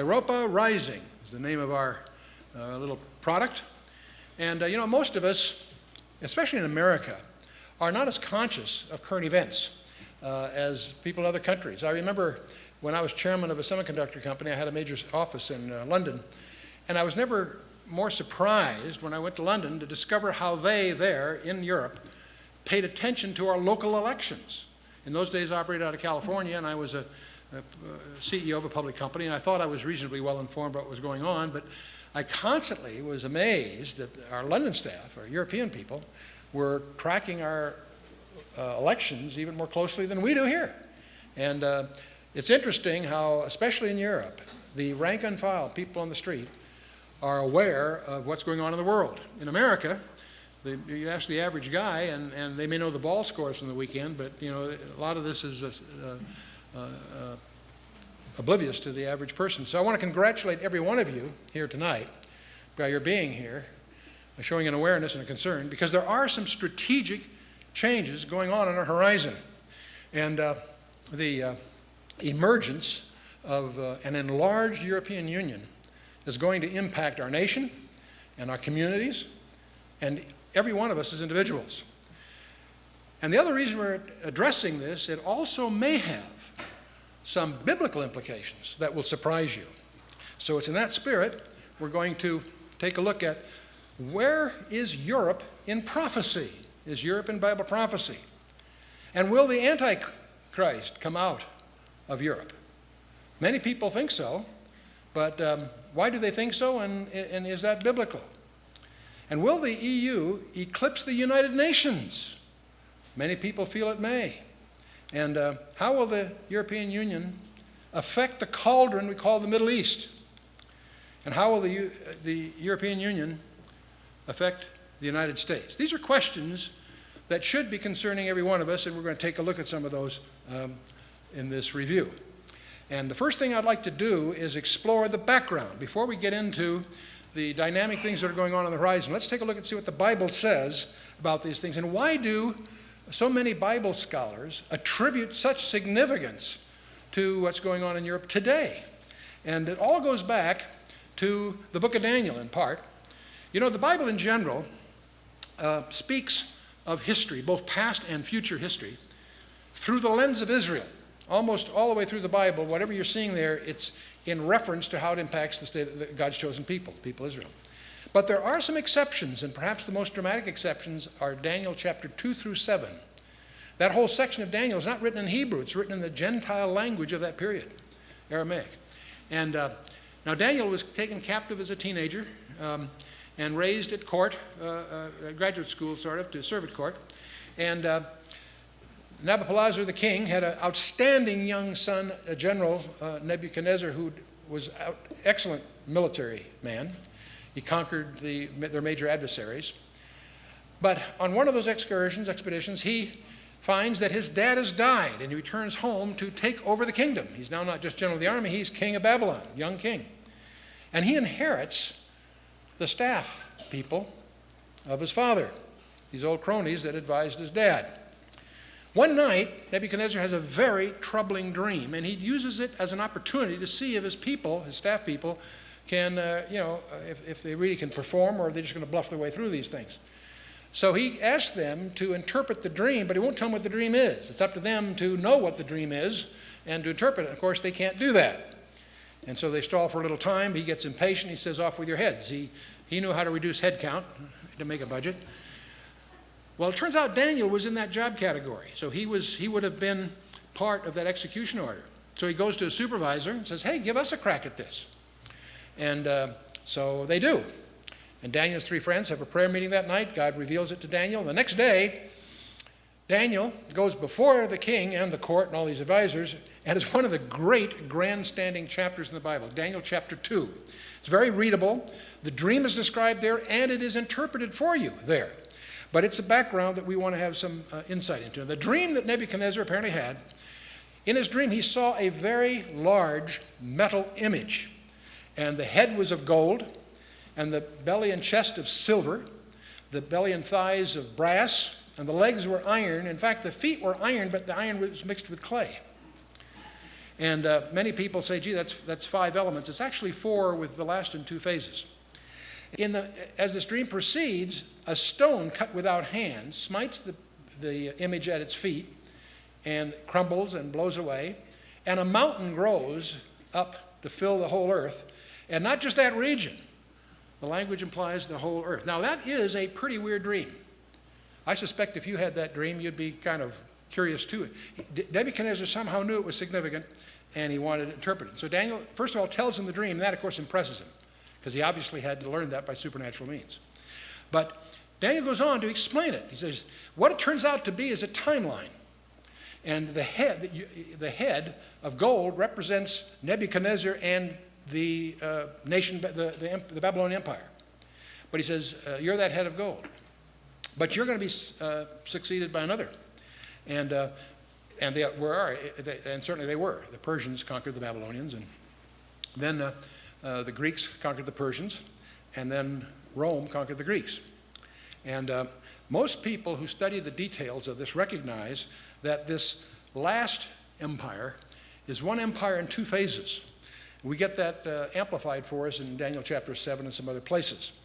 Europa Rising is the name of our little product. And, most of us, especially in America, are not as conscious of current events as people in other countries. I remember when I was chairman of a semiconductor company, I had a major office in London, and I was never more surprised when I went to London to discover how they there in Europe paid attention to our local elections. In those days, I operated out of California, and I was a CEO of a public company, and I thought I was reasonably well informed about what was going on, but I constantly was amazed that our London staff, our European people, were tracking our elections even more closely than we do here. And it's interesting how, especially in Europe, the rank and file people on the street are aware of what's going on in the world. In America, you ask the average guy, and they may know the ball scores from the weekend, but a lot of this is oblivious to the average person. So I want to congratulate every one of you here tonight by your being here, showing an awareness and a concern, because there are some strategic changes going on our horizon. And the emergence of an enlarged European Union is going to impact our nation and our communities and every one of us as individuals. And the other reason we're addressing this, it also may have some biblical implications that will surprise you. So it's in that spirit we're going to take a look at where is Europe in prophecy? Is Europe in Bible prophecy? And will the Antichrist come out of Europe? Many people think so, but why do they think so, and is that biblical? And will the EU eclipse the United Nations? Many people feel it may. And how will the European Union affect the cauldron we call the Middle East? And how will the European Union affect the United States? These are questions that should be concerning every one of us, and we're going to take a look at some of those in this review. And the first thing I'd like to do is explore the background. Before we get into the dynamic things that are going on the horizon, let's take a look and see what the Bible says about these things. And why do so many Bible scholars attribute such significance to what's going on in Europe today? And it all goes back to the book of Daniel in part. The Bible in general speaks of history, both past and future history, through the lens of Israel. Almost all the way through the Bible, whatever you're seeing there, it's in reference to how it impacts the state of God's chosen people Israel. But there are some exceptions, and perhaps the most dramatic exceptions are Daniel chapter 2 through 7. That whole section of Daniel is not written in Hebrew, it's written in the Gentile language of that period, Aramaic. And now Daniel was taken captive as a teenager and raised at court, graduate school sort of, to serve at court. And Napoleonic the king had an outstanding young son, a general, Nebuchadnezzar, who was an excellent military man. He conquered their major adversaries. But on one of those expeditions, he finds that his dad has died, and he returns home to take over the kingdom. He's now not just general of the army, he's king of Babylon, young king. And he inherits the staff people of his father, these old cronies that advised his dad. One night, Nebuchadnezzar has a very troubling dream, and he uses it as an opportunity to see if his people, his staff people, can, if they really can perform, or if they're just going to bluff their way through these things. So he asks them to interpret the dream, but he won't tell them what the dream is. It's up to them to know what the dream is and to interpret it. Of course, they can't do that. And so they stall for a little time. He gets impatient. He says, "Off with your heads." He knew how to reduce head count to make a budget. Well, it turns out Daniel was in that job category. So he would have been part of that execution order. So he goes to a supervisor and says, "Hey, give us a crack at this." And so they do. And Daniel's three friends have a prayer meeting that night. God reveals it to Daniel. The next day, Daniel goes before the king and the court and all these advisors, and it's one of the great grandstanding chapters in the Bible, Daniel chapter 2. It's very readable. The dream is described there, and it is interpreted for you there. But it's a background that we want to have some insight into. The dream that Nebuchadnezzar apparently had, in his dream he saw a very large metal image. And the head was of gold, and the belly and chest of silver, the belly and thighs of brass, and the legs were iron. In fact, the feet were iron, but the iron was mixed with clay. And many people say, gee, that's 5 elements. It's actually 4 with the last in 2 phases. As this dream proceeds, a stone cut without hands smites the image at its feet and crumbles and blows away. And a mountain grows up to fill the whole earth. And not just that region. The language implies the whole earth. Now that is a pretty weird dream. I suspect if you had that dream, you'd be kind of curious too. Nebuchadnezzar somehow knew it was significant, and he wanted it interpreted. So Daniel, first of all, tells him the dream, and that, of course, impresses him, because he obviously had to learn that by supernatural means. But Daniel goes on to explain it. He says, what it turns out to be is a timeline. And the head of gold represents Nebuchadnezzar and the nation, the Babylonian Empire. But he says, you're that head of gold. But you're going to be succeeded by another. And certainly they were. The Persians conquered the Babylonians, and then the Greeks conquered the Persians, and then Rome conquered the Greeks. And most people who study the details of this recognize that this last empire is one empire in 2 phases. We get that amplified for us in Daniel chapter 7 and some other places.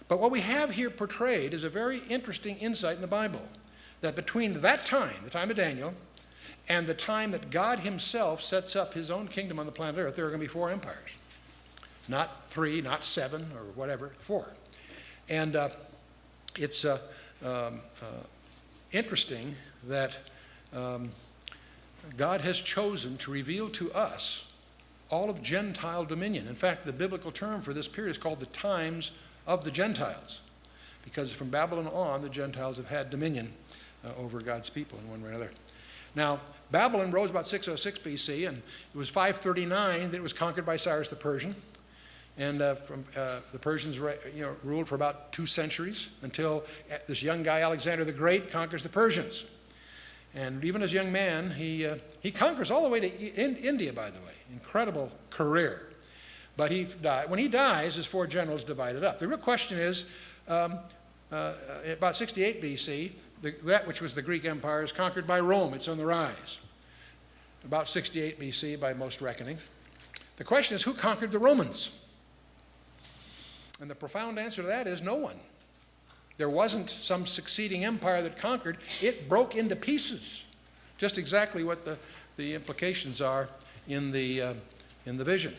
But what we have here portrayed is a very interesting insight in the Bible, that between that time, the time of Daniel, and the time that God himself sets up his own kingdom on the planet Earth, there are going to be 4 empires. Not 3, not 7, or whatever, 4. And it's interesting that God has chosen to reveal to us all of Gentile dominion. In fact, the biblical term for this period is called the times of the Gentiles, because from Babylon on, the Gentiles have had dominion over God's people in one way or another. Now, Babylon rose about 606 BC, and it was 539 that it was conquered by Cyrus the Persian. And the Persians ruled for about 2 centuries until this young guy, Alexander the Great, conquers the Persians. And even as a young man, he conquers all the way to India, by the way. Incredible career. But when he dies, his 4 generals divided up. The real question is, about 68 BC, that which was the Greek Empire is conquered by Rome. It's on the rise. About 68 BC by most reckonings. The question is, who conquered the Romans? And the profound answer to that is no one. There wasn't some succeeding empire that conquered. It broke into pieces. Just exactly what the implications are in the vision.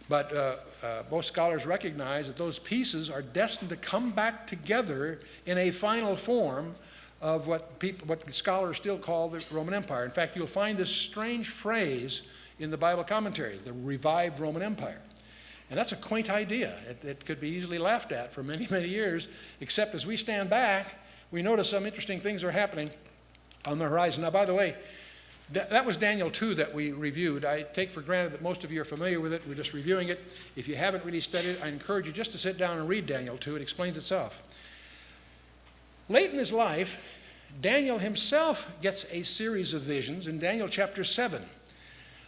But most scholars recognize that those pieces are destined to come back together in a final form of what scholars still call the Roman Empire. In fact, you'll find this strange phrase in the Bible commentaries, the revived Roman Empire. And that's a quaint idea. It could be easily laughed at for many, many years, except as we stand back, we notice some interesting things are happening on the horizon. Now, by the way, that was Daniel 2 that we reviewed. I take for granted that most of you are familiar with it. We're just reviewing it. If you haven't really studied it, I encourage you just to sit down and read Daniel 2. It explains itself. Late in his life, Daniel himself gets a series of visions in Daniel chapter 7.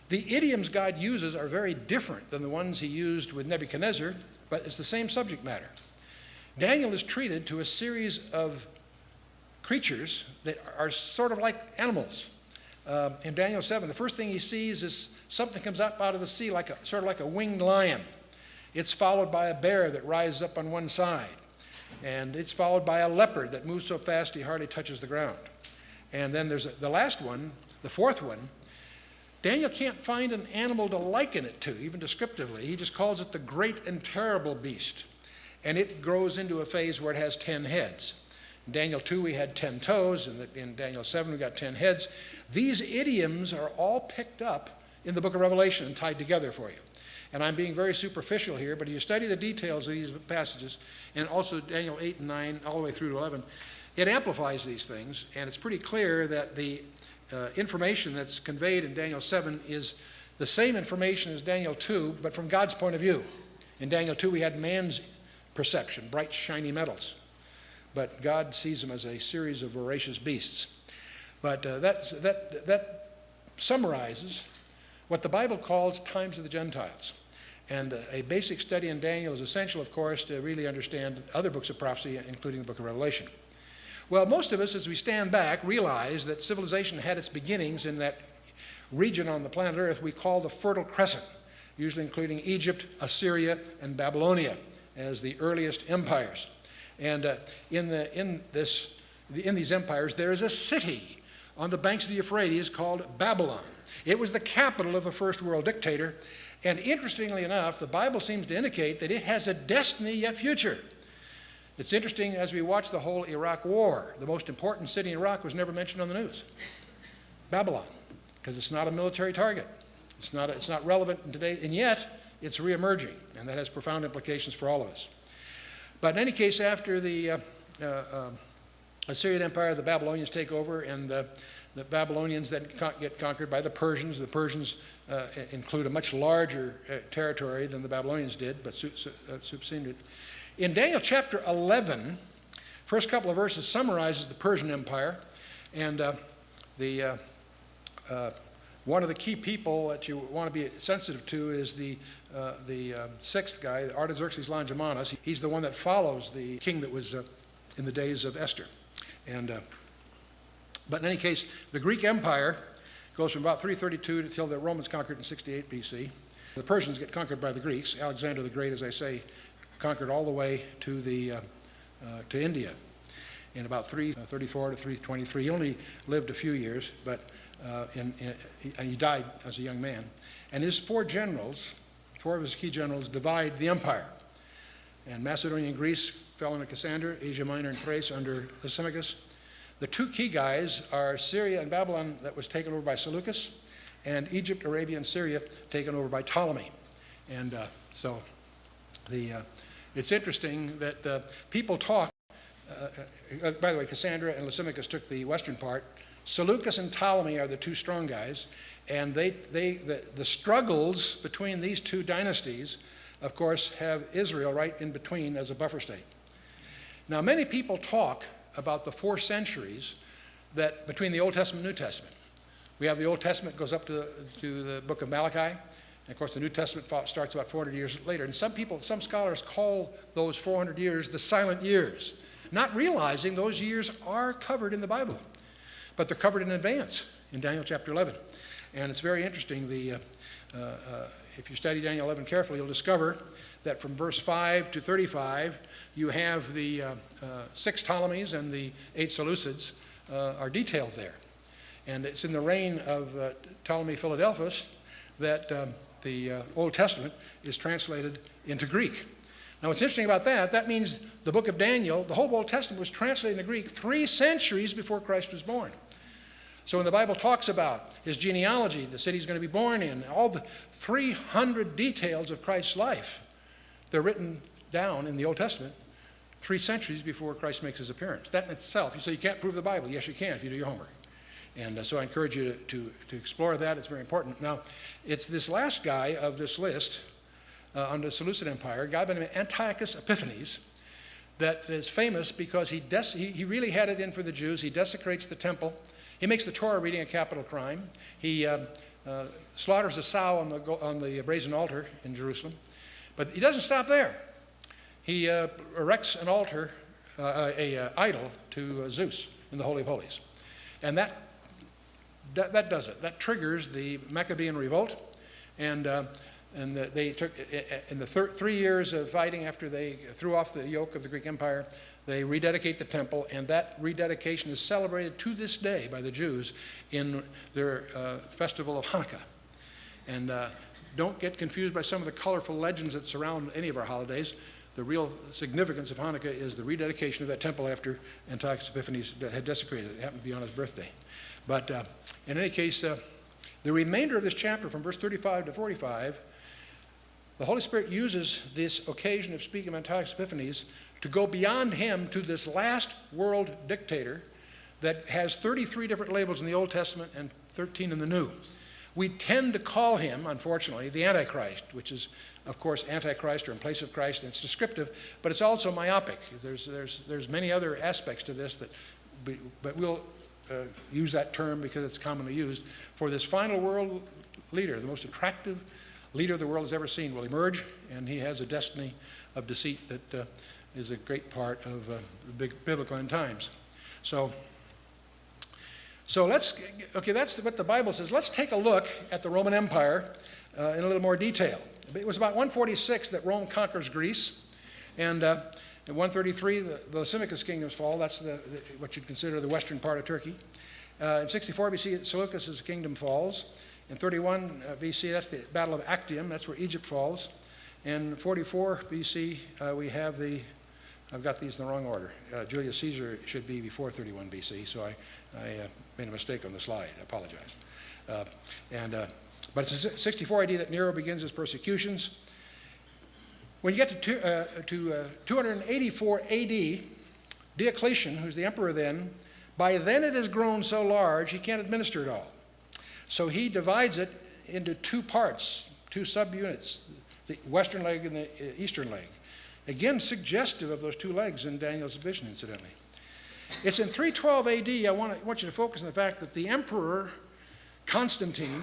The idioms God uses are very different than the ones he used with Nebuchadnezzar, but it's the same subject matter. Daniel is treated to a series of creatures that are sort of like animals. In Daniel 7, the first thing he sees is something comes up out of the sea, sort of like a winged lion. It's followed by a bear that rises up on one side. And it's followed by a leopard that moves so fast he hardly touches the ground. And then there's the last one, the 4th one. Daniel can't find an animal to liken it to, even descriptively. He just calls it the great and terrible beast. And it grows into a phase where it has 10 heads. In Daniel 2, we had 10 toes, and in Daniel 7, we got 10 heads. These idioms are all picked up in the book of Revelation and tied together for you. And I'm being very superficial here, but if you study the details of these passages, and also Daniel 8 and 9, all the way through to 11, it amplifies these things, and it's pretty clear that the information that's conveyed in Daniel 7 is the same information as Daniel 2, but from God's point of view. In Daniel 2, we had man's perception, bright, shiny metals. But God sees them as a series of voracious beasts. But that summarizes what the Bible calls times of the Gentiles. And a basic study in Daniel is essential, of course, to really understand other books of prophecy, including the book of Revelation. Well, most of us, as we stand back, realize that civilization had its beginnings in that region on the planet Earth we call the Fertile Crescent, usually including Egypt, Assyria, and Babylonia as the earliest empires. And in these empires, there is a city on the banks of the Euphrates called Babylon. It was the capital of the first world dictator. And interestingly enough, the Bible seems to indicate that it has a destiny yet future. It's interesting as we watch the whole Iraq war, the most important city in Iraq was never mentioned on the news. Babylon, because it's not a military target. It's not relevant today, and yet it's reemerging, and that has profound implications for all of us. But in any case, after the Assyrian Empire, the Babylonians take over, and the Babylonians then get conquered by the Persians. The Persians include a much larger territory than the Babylonians did, but superseded it. In Daniel chapter 11, first couple of verses summarizes the Persian Empire, and one of the key people that you want to be sensitive to is the sixth guy, Artaxerxes Longimanus. He's the one that follows the king that was in the days of Esther. But in any case, the Greek Empire goes from about 332 until the Romans conquered in 68 BC. The Persians get conquered by the Greeks. Alexander the Great, as I say, conquered all the way to India in about 334 to 323. He only lived a few years, but he died as a young man. And his four of his key generals, divide the empire. And Macedonia and Greece fell under Cassander, Asia Minor and Thrace under Lysimachus. The two key guys are Syria and Babylon, that was taken over by Seleucus, and Egypt, Arabia, and Syria taken over by Ptolemy. And it's interesting that people talk, by the way, Cassandra and Lysimachus took the western part. Seleucus and Ptolemy are the two strong guys, and the struggles between these two dynasties, of course, have Israel right in between as a buffer state. Now, many people talk about the 4 centuries that between the Old Testament and New Testament. We have the Old Testament goes up to the book of Malachi, and of course the New Testament starts about 400 years later. And some scholars call those 400 years the silent years, not realizing those years are covered in the Bible, but they're covered in advance in Daniel chapter 11. And it's very interesting. If you study Daniel 11 carefully, you'll discover that from verse 5 to 35, you have the 6 Ptolemies and the 8 Seleucids are detailed there. And it's in the reign of Ptolemy Philadelphus that the Old Testament is translated into Greek. Now, what's interesting about that means the book of Daniel, the whole Old Testament was translated into Greek 3 centuries before Christ was born. So when the Bible talks about his genealogy, the city he's going to be born in, all the 300 details of Christ's life, they're written down in the Old Testament 3 centuries before Christ makes his appearance. That in itself, you say you can't prove the Bible. Yes, you can if you do your homework. And so I encourage you to explore that. It's very important. Now, it's this last guy of this list under the Seleucid Empire, a guy by the name of Antiochus Epiphanes, that is famous because he really had it in for the Jews. He desecrates the temple. He makes the Torah reading a capital crime. He slaughters a sow on the brazen altar in Jerusalem. But he doesn't stop there. He erects an altar, an idol to Zeus in the Holy of Holies. And that does it. That triggers the Maccabean revolt. And they took, in the 3 years of fighting after they threw off the yoke of the Greek Empire, they rededicate the temple, and that rededication is celebrated to this day by the Jews in their festival of Hanukkah. And don't get confused by some of the colorful legends that surround any of our holidays. The real significance of Hanukkah is the rededication of that temple after Antiochus Epiphanes had desecrated it. It happened to be on his birthday. But in any case, the remainder of this chapter from verse 35 to 45, the Holy Spirit uses this occasion of speaking of Antiochus Epiphanes to go beyond him to this last world dictator that has 33 different labels in the Old Testament and 13 in the New. We tend to call him, unfortunately, the Antichrist, which is, of course, Antichrist or in place of Christ, and it's descriptive, but it's also myopic. There's many other aspects to this, but we'll use that term because it's commonly used. For this final world leader, the most attractive leader the world has ever seen, will emerge, and he has a destiny of deceit that is a great part of the biblical end times. So So that's what the Bible says. Let's take a look at the Roman Empire in a little more detail. It was about 146 that Rome conquers Greece, and in 133 the Lysimachus kingdoms fall. That's what you'd consider the western part of Turkey. In 64 BC, Seleucus' kingdom falls. In 31 BC, that's the Battle of Actium. That's where Egypt falls. In 44 BC, we have I've got these in the wrong order. Julius Caesar should be before 31 BC, so I made a mistake on the slide. I apologize. But it's 64 AD that Nero begins his persecutions. When you get to 284 AD, Diocletian, who's the emperor then, by then it has grown so large he can't administer it all. So he divides it into two parts, two subunits, the western leg and the eastern leg. Again, suggestive of those two legs in Daniel's vision, incidentally. It's in 312 AD, I want you to focus on the fact that the emperor, Constantine,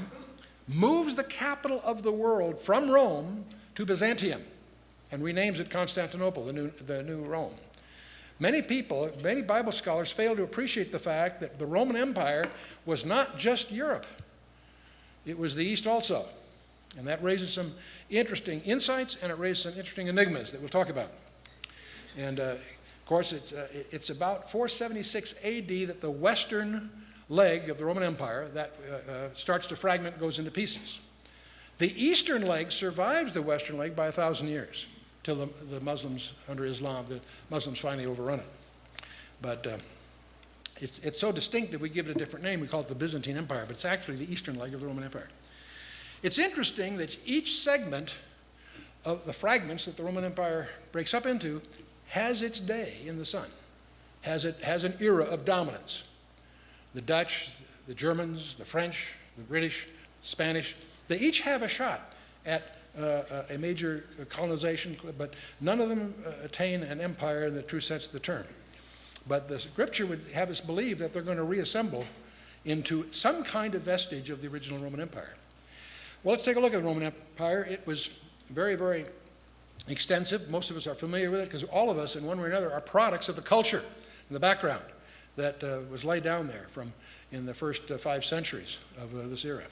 moves the capital of the world from Rome to Byzantium and renames it Constantinople, the new Rome. Many Bible scholars fail to appreciate the fact that the Roman Empire was not just Europe. It was the East also. And that raises some interesting insights, and it raises some interesting enigmas that we'll talk about. And of course, it's about 476 AD that the western leg of the Roman Empire that starts to fragment, goes into pieces. The eastern leg survives the western leg by 1,000 years, till the Muslims, under Islam, the Muslims finally overrun it. But it's so distinctive, we give it a different name. We call it the Byzantine Empire, but it's actually the eastern leg of the Roman Empire. It's interesting that each segment of the fragments that the Roman Empire breaks up into has its day in the sun, has an era of dominance. The Dutch, the Germans, the French, the British, Spanish, they each have a shot at a major colonization, but none of them attain an empire in the true sense of the term. But the scripture would have us believe that they're going to reassemble into some kind of vestige of the original Roman Empire. Well, let's take a look at the Roman Empire. It was very, very extensive. Most of us are familiar with it because all of us, in one way or another, are products of the culture and the background that was laid down there in the first 5 centuries of this era.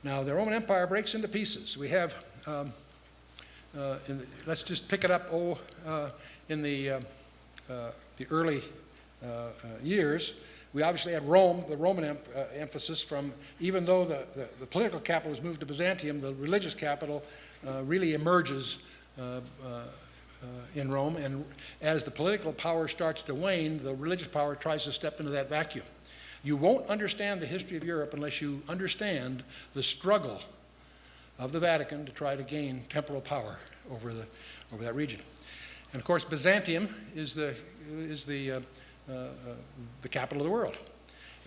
Now, the Roman Empire breaks into pieces. We have, let's just pick it up in the early years. We obviously had Rome, the Roman emphasis from, even though the political capital was moved to Byzantium, the religious capital really emerges in Rome. And as the political power starts to wane, the religious power tries to step into that vacuum. You won't understand the history of Europe unless you understand the struggle of the Vatican to try to gain temporal power over that region. And of course, Byzantium is the capital of the world.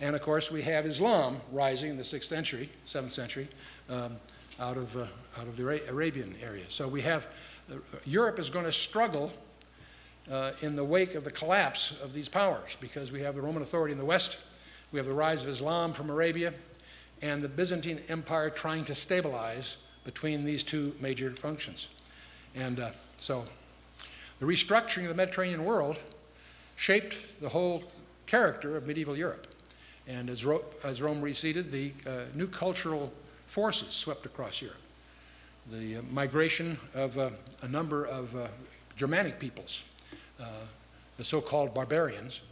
And of course, we have Islam rising in the 6th century, 7th century, out of the Arabian area. So we have, Europe is going to struggle in the wake of the collapse of these powers, because we have the Roman authority in the West, we have the rise of Islam from Arabia, and the Byzantine Empire trying to stabilize between these two major functions. And so the restructuring of the Mediterranean world shaped the whole character of medieval Europe. And as Rome receded, the new cultural forces swept across Europe. The migration of a number of Germanic peoples, the so-called barbarians,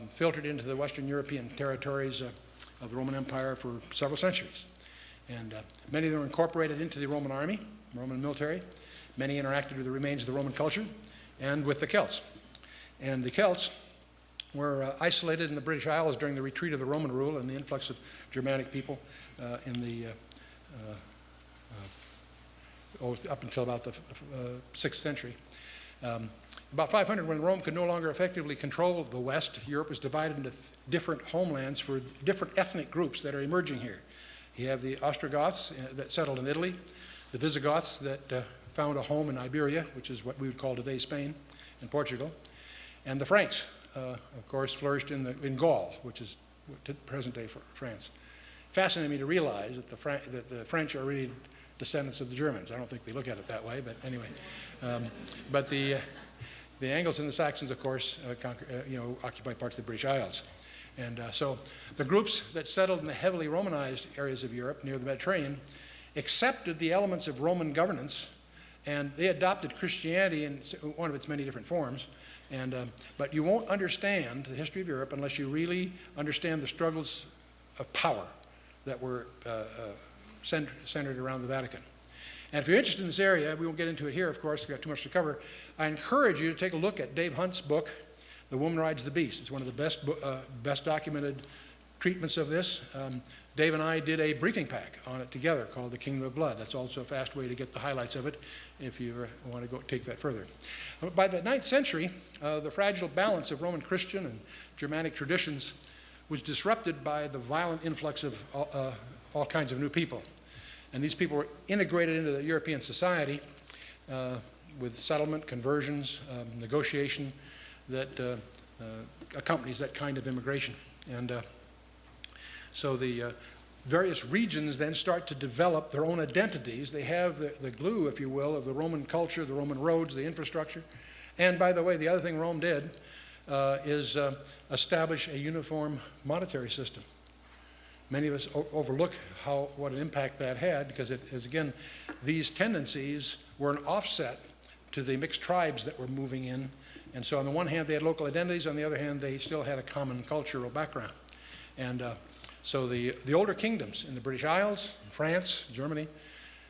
filtered into the Western European territories of the Roman Empire for several centuries. And many of them were incorporated into the Roman army, Roman military. Many interacted with the remains of the Roman culture and with the Celts. And the Celts were isolated in the British Isles during the retreat of the Roman rule and the influx of Germanic people up until about the 6th century. About 500, when Rome could no longer effectively control the West, Europe was divided into different homelands for different ethnic groups that are emerging here. You have the Ostrogoths that settled in Italy, the Visigoths that found a home in Iberia, which is what we would call today Spain and Portugal, and the Franks, of course, flourished in Gaul, which is present-day France. Fascinating me to realize that the French are really descendants of the Germans. I don't think they look at it that way, but anyway. But the Angles and the Saxons, of course, occupied parts of the British Isles. And so the groups that settled in the heavily Romanized areas of Europe near the Mediterranean accepted the elements of Roman governance, and they adopted Christianity in one of its many different forms. But you won't understand the history of Europe unless you really understand the struggles of power that were centered around the Vatican. And if you're interested in this area, we won't get into it here, of course, we've got too much to cover. I encourage you to take a look at Dave Hunt's book, The Woman Rides the Beast. It's one of the best documented treatments of this. Dave and I did a briefing pack on it together called The Kingdom of Blood. That's also a fast way to get the highlights of it if you want to go take that further. By the 9th century, the fragile balance of Roman Christian and Germanic traditions was disrupted by the violent influx of all kinds of new people. And these people were integrated into the European society with settlement, conversions, negotiation that accompanies that kind of immigration. And so the various regions then start to develop their own identities. They have the glue, if you will, of the Roman culture, the Roman roads, the infrastructure. And by the way, the other thing Rome did is establish a uniform monetary system. Many of us overlook what an impact that had, because it is, again, these tendencies were an offset to the mixed tribes that were moving in. And so on the one hand, they had local identities. On the other hand, they still had a common cultural background. And so the older kingdoms in the British Isles, France, Germany,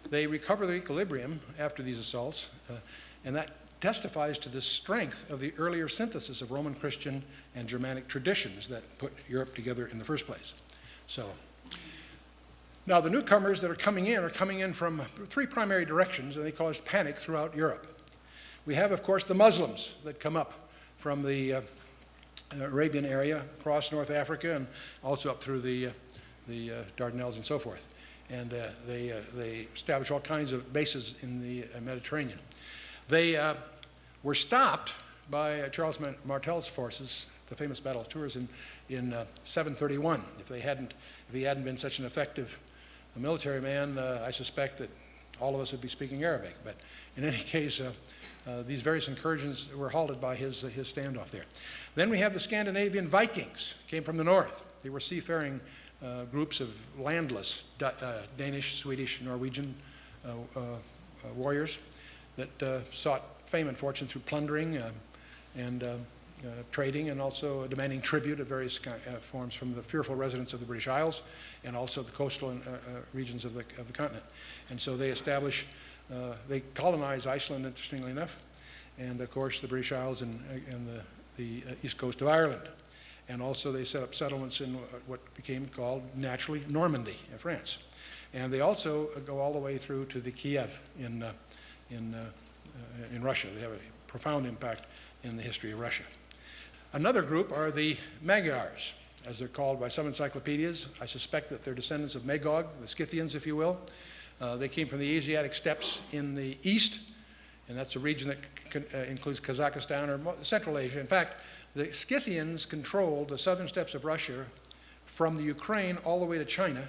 they recover their equilibrium after these assaults. And that testifies to the strength of the earlier synthesis of Roman Christian and Germanic traditions that put Europe together in the first place. So, now the newcomers that are coming in from three primary directions, and they caused panic throughout Europe. We have, of course, the Muslims that come up from the Arabian area, across North Africa, and also up through the Dardanelles and so forth. And they establish all kinds of bases in the Mediterranean. They were stopped by Charles Martel's forces, the famous Battle of Tours, in 731. If he hadn't been such an effective military man, I suspect that all of us would be speaking Arabic. But in any case, these various incursions were halted by his standoff there. Then we have the Scandinavian Vikings, came from the north. They were seafaring groups of landless Danish, Swedish, Norwegian warriors that sought fame and fortune through plundering and trading, and also demanding tribute of various forms from the fearful residents of the British Isles and also the coastal regions of the continent. And so they they colonize Iceland, interestingly enough, and of course the British Isles and the east coast of Ireland. And also they set up settlements in what became called naturally Normandy in France. And they also go all the way through to the Kiev in Russia. They have a profound impact in the history of Russia. Another group are the Magyars, as they're called by some encyclopedias. I suspect that they're descendants of Magog, the Scythians, if you will. They came from the Asiatic steppes in the east, and that's a region that includes Kazakhstan or Central Asia. In fact, the Scythians controlled the southern steppes of Russia from the Ukraine all the way to China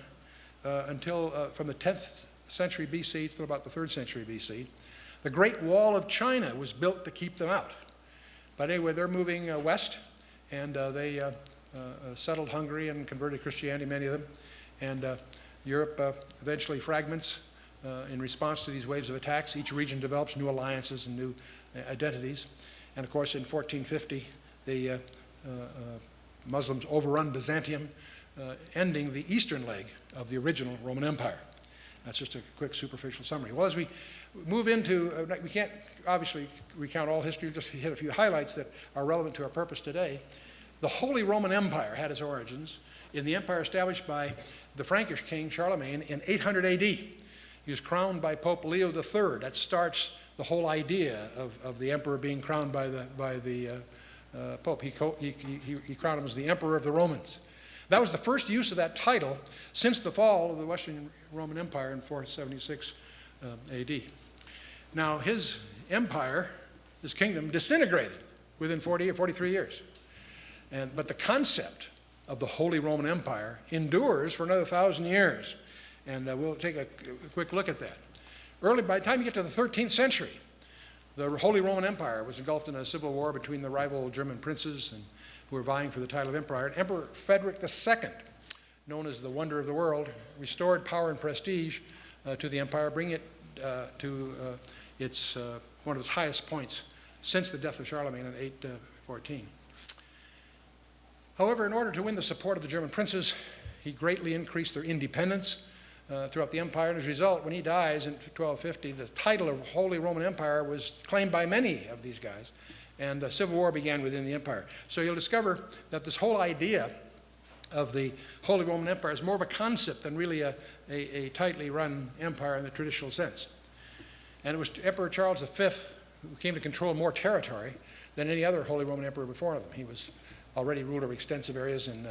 until from the 10th century BC till about the 3rd century BC. The Great Wall of China was built to keep them out. But anyway, they're moving west, and they settled Hungary and converted Christianity, many of them. And Europe eventually fragments in response to these waves of attacks. Each region develops new alliances and new identities. And of course, in 1450, the Muslims overrun Byzantium, ending the eastern leg of the original Roman Empire. That's just a quick superficial summary. Well, as we move into, we can't obviously recount all history, just hit a few highlights that are relevant to our purpose today. The Holy Roman Empire had its origins in the empire established by the Frankish king Charlemagne in 800 AD. He was crowned by Pope Leo III. That starts the whole idea of the emperor being crowned by the Pope. He crowned him as the Emperor of the Romans. That was the first use of that title since the fall of the Western Roman Empire in 476 AD. Now, his empire, his kingdom, disintegrated within 40 or 43 years. But the concept of the Holy Roman Empire endures for another 1,000 years. And we'll take a quick look at that. By the time you get to the 13th century, the Holy Roman Empire was engulfed in a civil war between the rival German princes, who were vying for the title of emperor. And Emperor Frederick II, known as the wonder of the world, restored power and prestige to the empire, bringing it to one of its highest points since the death of Charlemagne in 814. However, in order to win the support of the German princes, he greatly increased their independence throughout the empire. And as a result, when he dies in 1250, the title of Holy Roman Empire was claimed by many of these guys, and a civil war began within the empire. So you'll discover that this whole idea of the Holy Roman Empire is more of a concept than really a tightly run empire in the traditional sense. And it was Emperor Charles V who came to control more territory than any other Holy Roman Emperor before him. He was already ruled over extensive areas in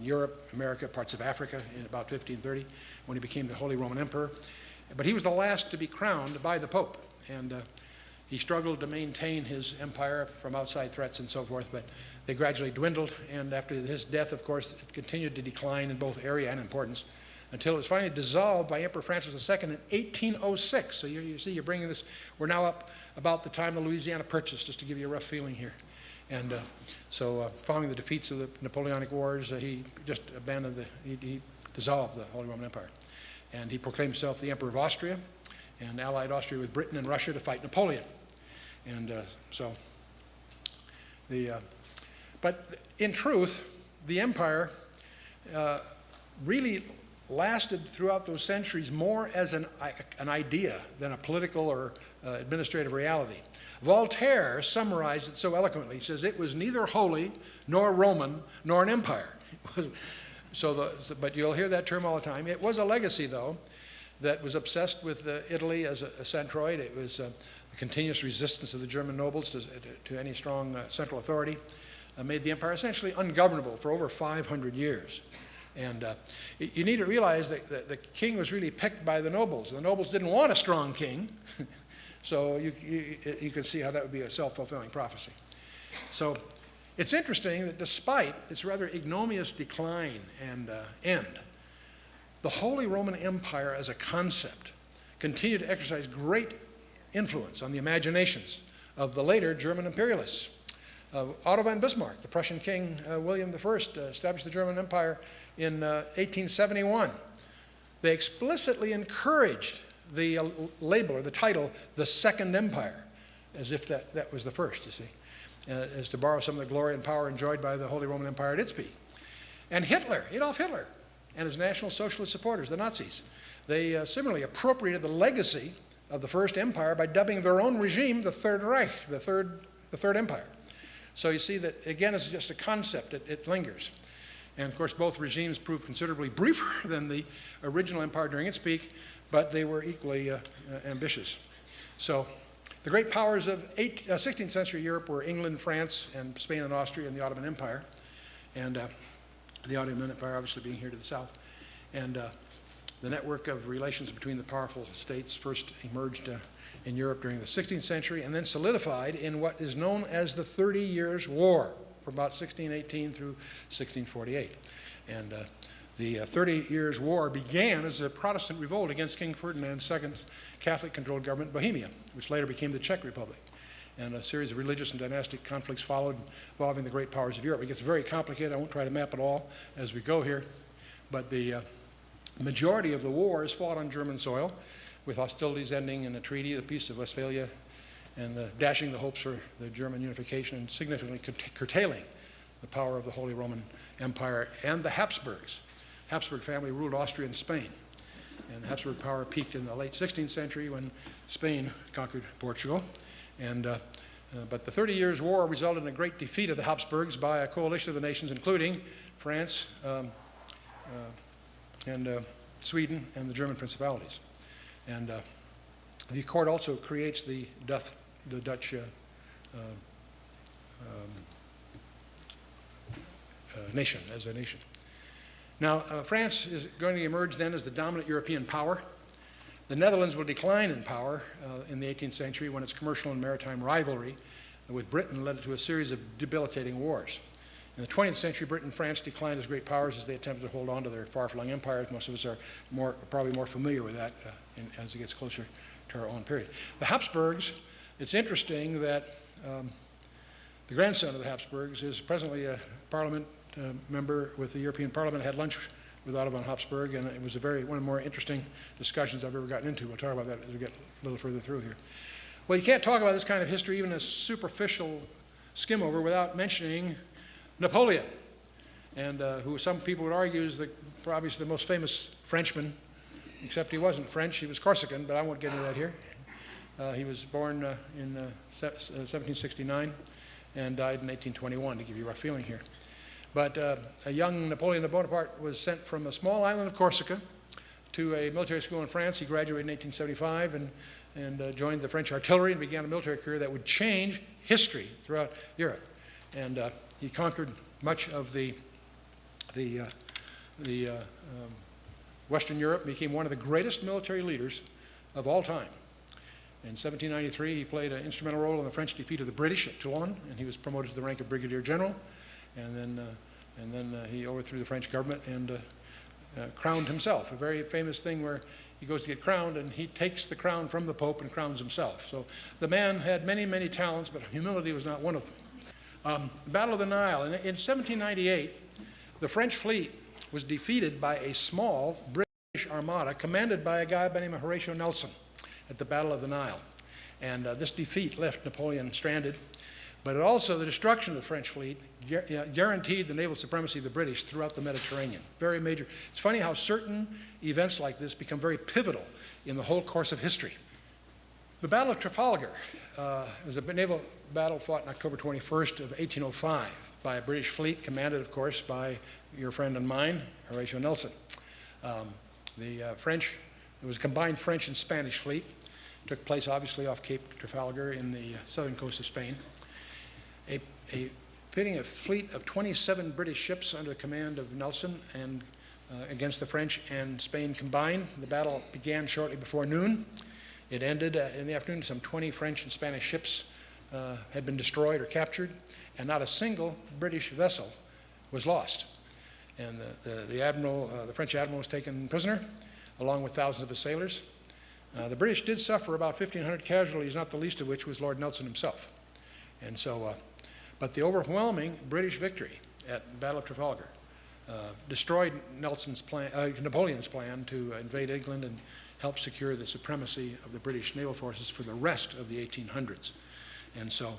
Europe, America, parts of Africa in about 1530 when he became the Holy Roman Emperor. But he was the last to be crowned by the Pope. And he struggled to maintain his empire from outside threats and so forth, but they gradually dwindled. And after his death, of course, it continued to decline in both area and importance until it was finally dissolved by Emperor Francis II in 1806. So you see, you're bringing this, we're now up about the time of the Louisiana Purchase, just to give you a rough feeling here. And so following the defeats of the Napoleonic Wars, he just abandoned he dissolved the Holy Roman Empire. And he proclaimed himself the Emperor of Austria and allied Austria with Britain and Russia to fight Napoleon. And but in truth, the empire really lasted throughout those centuries more as an idea than a political or administrative reality. Voltaire summarized it so eloquently. He says, it was neither holy, nor Roman, nor an empire. But you'll hear that term all the time. It was a legacy, though, that was obsessed with Italy as a centroid. It was the continuous resistance of the German nobles to any strong central authority made the empire essentially ungovernable for over 500 years. And you need to realize that the king was really picked by the nobles. The nobles didn't want a strong king. So you can see how that would be a self-fulfilling prophecy. So it's interesting that despite its rather ignominious decline and end, the Holy Roman Empire as a concept continued to exercise great influence on the imaginations of the later German imperialists. Otto von Bismarck, the Prussian king, William I, established the German Empire in 1871. They explicitly encouraged the label or the title, the Second Empire, as if that was the first, you see, as to borrow some of the glory and power enjoyed by the Holy Roman Empire at its peak. And Hitler, Adolf Hitler, and his National Socialist supporters, the Nazis, they similarly appropriated the legacy of the First Empire by dubbing their own regime the Third Reich, the Third Empire. So you see that, again, it's just a concept. It lingers. And, of course, both regimes proved considerably briefer than the original empire during its peak, but they were equally ambitious. So the great powers of 16th century Europe were England, France, and Spain and Austria, and the Ottoman Empire. And the Ottoman Empire obviously being here to the south. And the network of relations between the powerful states first emerged in Europe during the 16th century and then solidified in what is known as the 30 Years' War from about 1618 through 1648. And the 30 Years' War began as a Protestant revolt against King Ferdinand II's Catholic-controlled government in Bohemia, which later became the Czech Republic. And a series of religious and dynastic conflicts followed involving the great powers of Europe. It gets very complicated. I won't try to map it all as we go here. But the majority of the war is fought on German soil, with hostilities ending in a treaty, the Peace of Westphalia, and dashing the hopes for the German unification and significantly curtailing the power of the Holy Roman Empire and the Habsburgs. Habsburg family ruled Austria and Spain. And Habsburg power peaked in the late 16th century when Spain conquered Portugal. And, but the 30 Years' War resulted in a great defeat of the Habsburgs by a coalition of the nations, including France and Sweden and the German principalities. And the accord also creates the Dutch nation as a nation. Now, France is going to emerge then as the dominant European power. The Netherlands will decline in power in the 18th century when its commercial and maritime rivalry with Britain led to a series of debilitating wars. In the 20th century, Britain and France declined as great powers as they attempted to hold on to their far-flung empires. Most of us are probably more familiar with that as it gets closer to our own period. The Habsburgs, it's interesting that the grandson of the Habsburgs, is presently a parliament member with the European Parliament. I had lunch with Otto von Habsburg, and it was one of the more interesting discussions I've ever gotten into. We'll talk about that as we get a little further through here. Well, you can't talk about this kind of history, even a superficial skim over, without mentioning Napoleon, and who some people would argue is probably the most famous Frenchman, except he wasn't French, he was Corsican, but I won't get into that here. He was born in 1769 and died in 1821, to give you a rough feeling here. But a young Napoleon Bonaparte was sent from a small island of Corsica to a military school in France. He graduated in 1875 and joined the French artillery and began a military career that would change history throughout Europe. And he conquered much of the Western Europe, became one of the greatest military leaders of all time. In 1793, he played an instrumental role in the French defeat of the British at Toulon, and he was promoted to the rank of brigadier general. And then he overthrew the French government and crowned himself. A very famous thing where he goes to get crowned, and he takes the crown from the Pope and crowns himself. So the man had many, many talents, but humility was not one of them. The Battle of the Nile. In 1798, the French fleet was defeated by a small British armada commanded by a guy by the name of Horatio Nelson at the Battle of the Nile. And this defeat left Napoleon stranded, but it also, the destruction of the French fleet guaranteed the naval supremacy of the British throughout the Mediterranean. Very major. It's funny how certain events like this become very pivotal in the whole course of history. The Battle of Trafalgar was a naval battle fought on October 21st of 1805 by a British fleet, commanded, of course, by your friend and mine, Horatio Nelson. The French, it was a combined French and Spanish fleet. It took place, obviously, off Cape Trafalgar in the southern coast of Spain. Pitting a fleet of 27 British ships under the command of Nelson and against the French and Spain combined. The battle began shortly before noon. It ended in the afternoon. Some 20 French and Spanish ships had been destroyed or captured, and not a single British vessel was lost. And the French admiral was taken prisoner, along with thousands of his sailors. The British did suffer about 1,500 casualties, not the least of which was Lord Nelson himself. And so, but the overwhelming British victory at the Battle of Trafalgar destroyed Napoleon's plan to invade England and help secure the supremacy of the British naval forces for the rest of the 1800s. And so,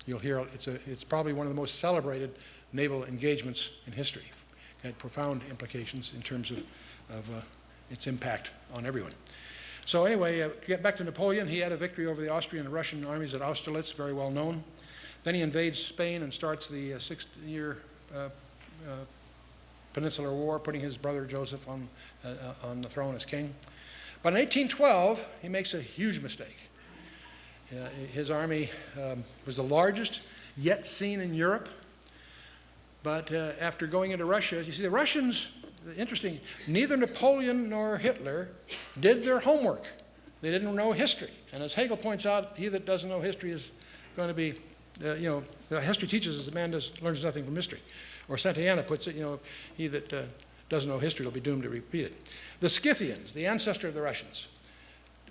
you'll hear it's probably one of the most celebrated naval engagements in history. It had profound implications in terms of its impact on everyone. So anyway, get back to Napoleon. He had a victory over the Austrian and Russian armies at Austerlitz, very well known. Then he invades Spain and starts the 6-year Peninsular War, putting his brother Joseph on the throne as king. But in 1812, he makes a huge mistake. His army was the largest yet seen in Europe. But after going into Russia, you see, the Russians, interesting, neither Napoleon nor Hitler did their homework. They didn't know history. And as Hegel points out, he that doesn't know history is going to be, the history teaches us the man learns nothing from history. Or Santayana puts it, he that doesn't know history will be doomed to repeat it. The Scythians, the ancestor of the Russians,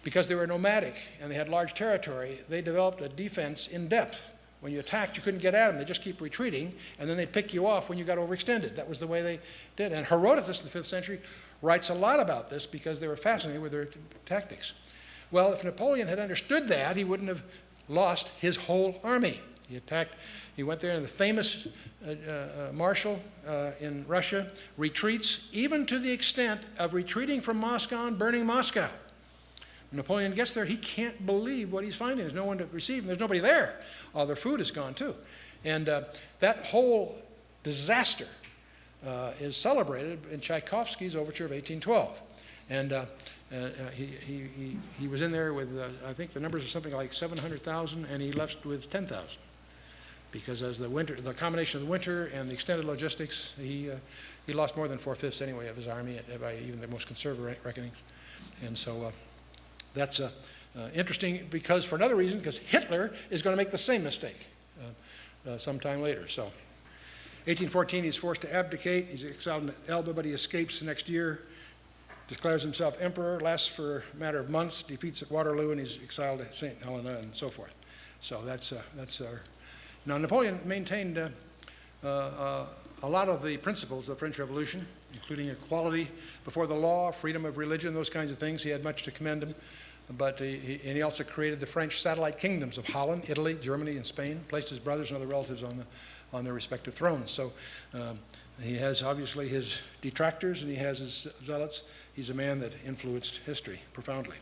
because they were nomadic and they had large territory, they developed a defense in depth. When you attacked, you couldn't get at them. They just keep retreating, and then they'd pick you off when you got overextended. That was the way they did. And Herodotus in the 5th century writes a lot about this because they were fascinated with their tactics. Well, if Napoleon had understood that, he wouldn't have lost his whole army. He went there, and the famous marshal in Russia retreats, even to the extent of retreating from Moscow and burning Moscow. When Napoleon gets there, he can't believe what he's finding. There's no one to receive him. There's nobody there. All their food is gone, too. And that whole disaster is celebrated in Tchaikovsky's Overture of 1812. And he was in there with, I think the numbers are something like 700,000, and he left with 10,000. Because as the combination of the winter and the extended logistics, he lost more than 4/5 anyway of his army by even the most conservative reckonings. And so that's interesting because for another reason, because Hitler is going to make the same mistake sometime later. So 1814, he's forced to abdicate. He's exiled in Elba, but he escapes the next year, declares himself emperor, lasts for a matter of months, defeats at Waterloo, and he's exiled to St. Helena and so forth. So that's our Now, Napoleon maintained a lot of the principles of the French Revolution, including equality before the law, freedom of religion, those kinds of things. He had much to commend him. But he also created the French satellite kingdoms of Holland, Italy, Germany, and Spain, placed his brothers and other relatives on their respective thrones. So he has obviously his detractors and he has his zealots. He's a man that influenced history profoundly.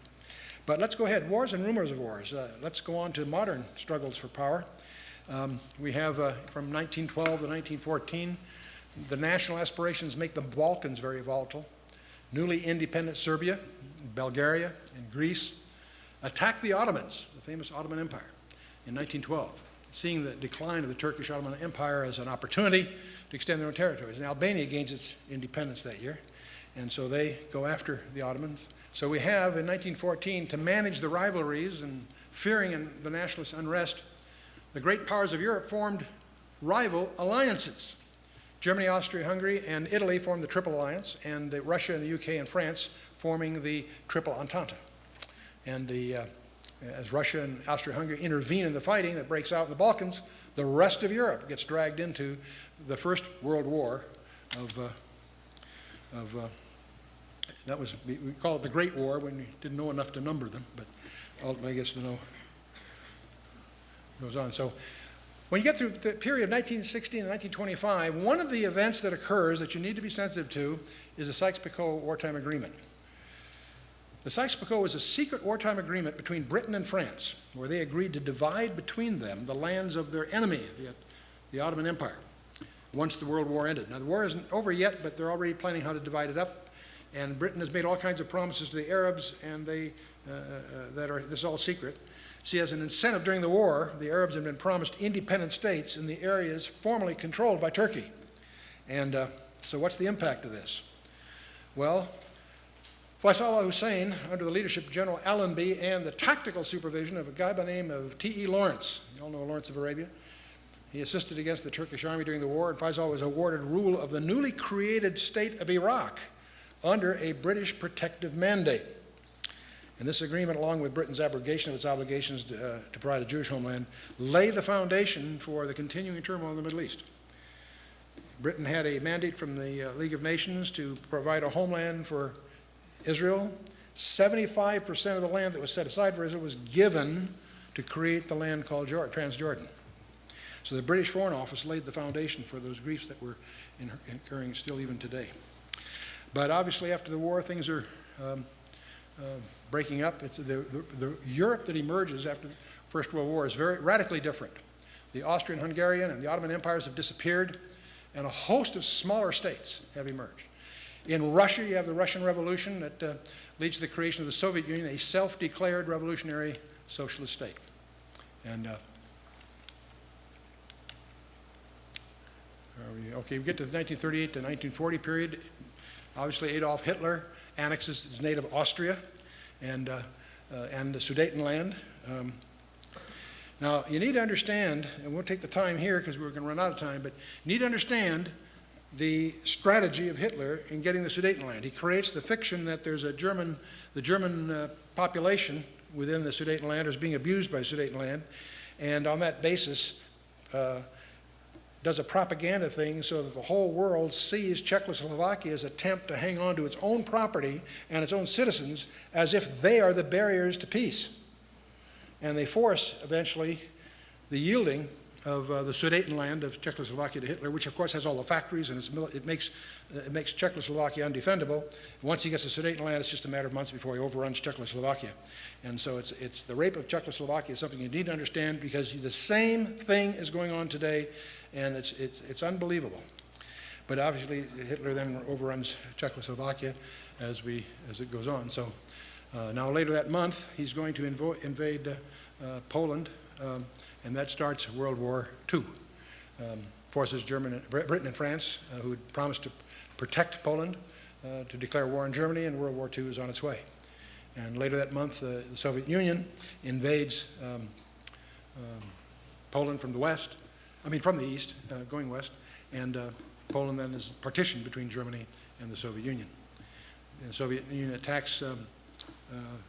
But let's go ahead. Wars and rumors of wars. Let's go on to modern struggles for power. We have from 1912 to 1914, the national aspirations make the Balkans very volatile. Newly independent Serbia, Bulgaria, and Greece attacked the Ottomans, the famous Ottoman Empire, in 1912, seeing the decline of the Turkish Ottoman Empire as an opportunity to extend their own territories. And Albania gains its independence that year, and so they go after the Ottomans. So we have, in 1914, to manage the rivalries and fearing in the nationalist unrest, the great powers of Europe formed rival alliances. Germany, Austria, Hungary, and Italy formed the Triple Alliance, and Russia and the UK and France forming the Triple Entente. And as Russia and Austria-Hungary intervene in the fighting that breaks out in the Balkans, the rest of Europe gets dragged into the First World War that was, we call it the Great War when we didn't know enough to number them, but ultimately gets to know, goes on. So when you get through the period of 1916 and 1925, one of the events that occurs that you need to be sensitive to is the Sykes-Picot wartime agreement. The Sykes-Picot was a secret wartime agreement between Britain and France, where they agreed to divide between them the lands of their enemy, the Ottoman Empire, once the World War ended. Now, the war isn't over yet, but they're already planning how to divide it up. And Britain has made all kinds of promises to the Arabs, and this is all secret. See, as an incentive during the war, the Arabs have been promised independent states in the areas formerly controlled by Turkey. And so what's the impact of this? Well, Faisal Hussein, under the leadership of General Allenby and the tactical supervision of a guy by the name of T.E. Lawrence, you all know Lawrence of Arabia, he assisted against the Turkish army during the war, and Faisal was awarded rule of the newly created state of Iraq under a British protective mandate. And this agreement, along with Britain's abrogation of its obligations to provide a Jewish homeland, laid the foundation for the continuing turmoil in the Middle East. Britain had a mandate from the League of Nations to provide a homeland for Israel. 75% of the land that was set aside for Israel was given to create the land called Transjordan. So the British Foreign Office laid the foundation for those griefs that we're incurring still even today. But obviously after the war, things are breaking up. It's the Europe that emerges after the First World War is very radically different. The Austrian-Hungarian and the Ottoman empires have disappeared, and a host of smaller states have emerged. In Russia, you have the Russian Revolution that leads to the creation of the Soviet Union, a self-declared revolutionary socialist state. And we get to the 1938 to 1940 period. Obviously, Adolf Hitler annexes his native Austria and the Sudetenland. Now, you need to understand, and we'll take the time here because we're going to run out of time, but you need to understand the strategy of Hitler in getting the Sudetenland. He creates the fiction that there's the German population within the Sudetenland is being abused by Sudetenland, and on that basis does a propaganda thing so that the whole world sees Czechoslovakia's attempt to hang on to its own property and its own citizens as if they are the barriers to peace. And they force, eventually, the yielding of the Sudetenland of Czechoslovakia to Hitler, which, of course, has all the factories, and it makes Czechoslovakia undefendable. Once he gets the Sudetenland, it's just a matter of months before he overruns Czechoslovakia. And so it's the rape of Czechoslovakia is something you need to understand because the same thing is going on today, and it's unbelievable. But obviously, Hitler then overruns Czechoslovakia as it goes on. So now later that month, he's going to invade Poland, and that starts World War II. Forces Britain and France, who had promised to protect Poland, to declare war on Germany, and World War II is on its way. And later that month, the Soviet Union invades Poland from the east, going west, and Poland then is partitioned between Germany and the Soviet Union. And the Soviet Union attacks